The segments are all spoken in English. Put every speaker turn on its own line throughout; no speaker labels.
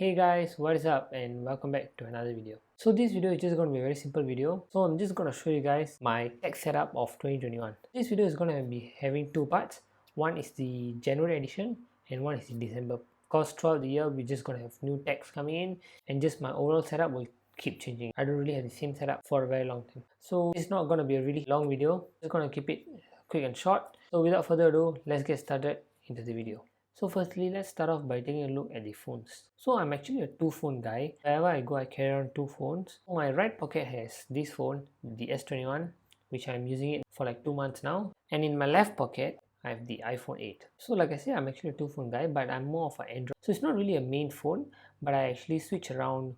Hey guys, what is up and welcome back to another video. So this video is just going to be a very simple video. So I'm just going to show you guys my tech setup of 2021. This video is going to be having two parts. One is the January edition and one is the December. Because throughout the year we're just going to have new techs coming in and just my overall setup will keep changing. I don't really have the same setup for a very long time. So it's not going to be a really long video. Just going to keep it quick and short. So without further ado, let's get started into the video. So firstly, let's start off by taking a look at the phones. So I'm actually a two phone guy. Wherever I go, I carry around two phones. My right pocket has this phone, the S21, which I'm using it for like 2 months now. And in my left pocket, I have the iPhone 8. So like I said, I'm actually a two phone guy, but I'm more of an Android. So it's not really a main phone, but I actually switch around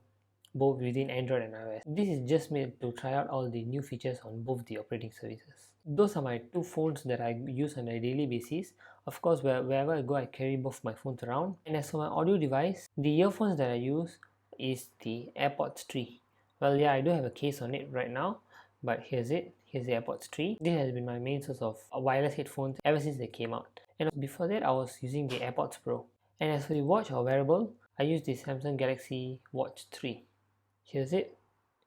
both within Android and iOS. This is just made to try out all the new features on both the operating services. Those are my two phones that I use on a daily basis. Of course, wherever I go, I carry both my phones around. And as for my audio device, the earphones that I use is the AirPods 3. Well, yeah, I do have a case on it right now, but here's it. Here's the AirPods 3. This has been my main source of wireless headphones ever since they came out. And before that, I was using the AirPods Pro. And as for the watch or wearable, I use the Samsung Galaxy Watch 3. Here's it.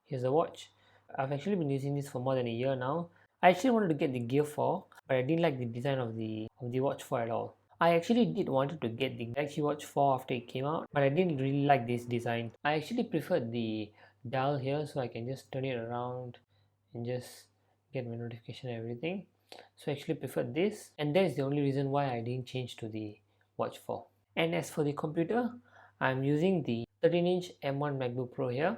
Here's the watch. I've actually been using this for more than a year now. I actually wanted to get the Gear 4, but I didn't like the design of the Watch 4 at all. I actually did wanted to get the Galaxy Watch 4 after it came out, but I didn't really like this design. I actually preferred the dial here, so I can just turn it around and just get my notification and everything. So I actually preferred this, and that is the only reason why I didn't change to the Watch 4. And as for the computer, I'm using the 13-inch M1 MacBook Pro here.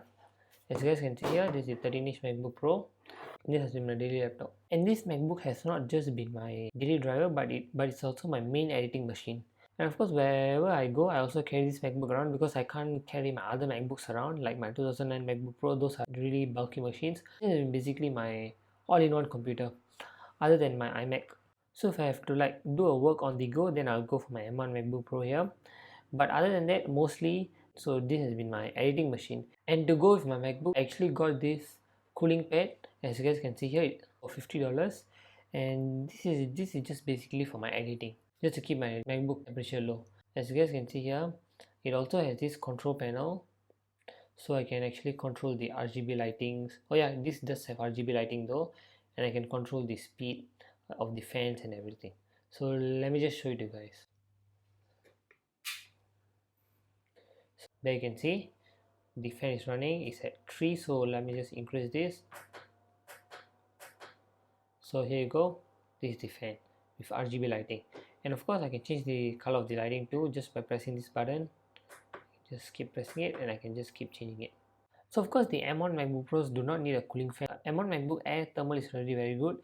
As you guys can see here, this is the 13-inch MacBook Pro. This has been my daily laptop. And this MacBook has not just been my daily driver, but it's also my main editing machine. And of course, wherever I go, I also carry this MacBook around because I can't carry my other MacBooks around, like my 2009 MacBook Pro. Those are really bulky machines. This is basically my all-in-one computer, other than my iMac. So if I have to like do a work on the go, then I'll go for my M1 MacBook Pro here. But other than that, mostly, so this has been my editing machine. And to go with my MacBook, I actually got this cooling pad, as you guys can see here, for $50. And this is just basically for my editing, just to keep my MacBook temperature low. As you guys can see here, it also has this control panel, so I can actually control the RGB lightings. Oh yeah, this does have RGB lighting though, and I can control the speed of the fans and everything. So let me just show you guys. There you can see the fan is running. It's at 3, so let me just increase this. So here you go, this is the fan with RGB lighting, and of course I can change the color of the lighting too just by pressing this button. Just keep pressing it and I can just keep changing it. So of course the M1 MacBook Pros do not need a cooling fan. M1 MacBook Air thermal is already very good,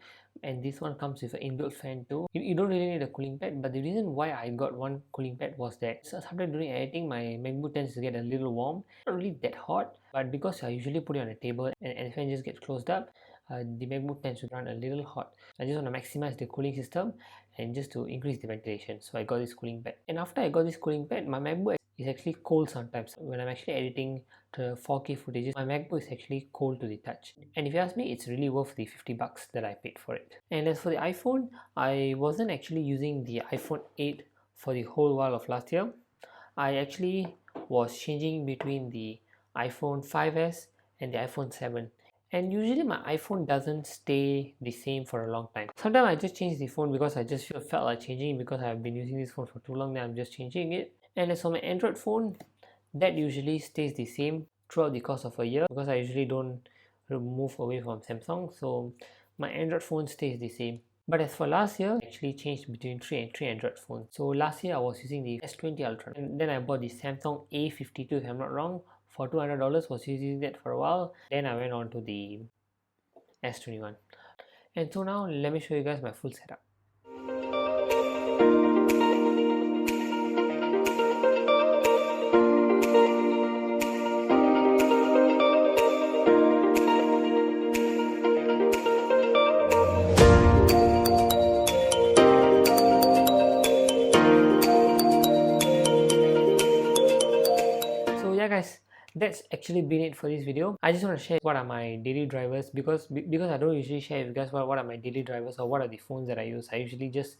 and this one comes with an inbuilt fan too. You don't really need a cooling pad, but the reason why I got one cooling pad was that sometimes during editing my MacBook tends to get a little warm. Not really that hot, but because I usually put it on a table and the fan just gets closed up, the MacBook tends to run a little hot. I just want to maximize the cooling system and just to increase the ventilation, so I got this cooling pad. And after I got this cooling pad, my MacBook is actually cold sometimes. When I'm actually editing the 4K footage, my MacBook is actually cold to the touch. And if you ask me, it's really worth the $50 that I paid for it. And as for the iPhone, I wasn't actually using the iPhone 8 for the whole while of last year. I actually was changing between the iPhone 5s and the iPhone 7. And usually my iPhone doesn't stay the same for a long time. Sometimes I just change the phone because I just felt like changing, because I've been using this phone for too long, then I'm just changing it. And as for my Android phone, that usually stays the same throughout the course of a year, because I usually don't move away from Samsung, so my Android phone stays the same. But as for last year, I actually changed between three Android phones. So last year I was using the S20 Ultra, and then I bought the Samsung A52 if I'm not wrong for $200. Was using that for a while. Then I went on to the S21. And so now let me show you guys my full setup. Guys, that's actually been it for this video. I just want to share what are my daily drivers, because I don't usually share with you guys what are my daily drivers or what are the phones that I use. I usually just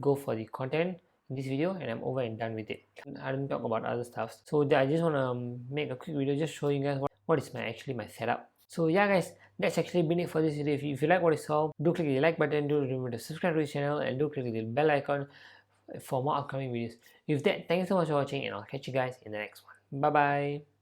go for the content in this video, and I'm over and done with it. I don't talk about other stuff. So I just want to make a quick video just showing you guys what is my setup. So yeah guys, that's actually been it for this video. If you like what you saw, do click the like button, do remember to subscribe to the channel, and do click the bell icon for more upcoming videos. With that, thank you so much for watching, and I'll catch you guys in the next one. Bye bye.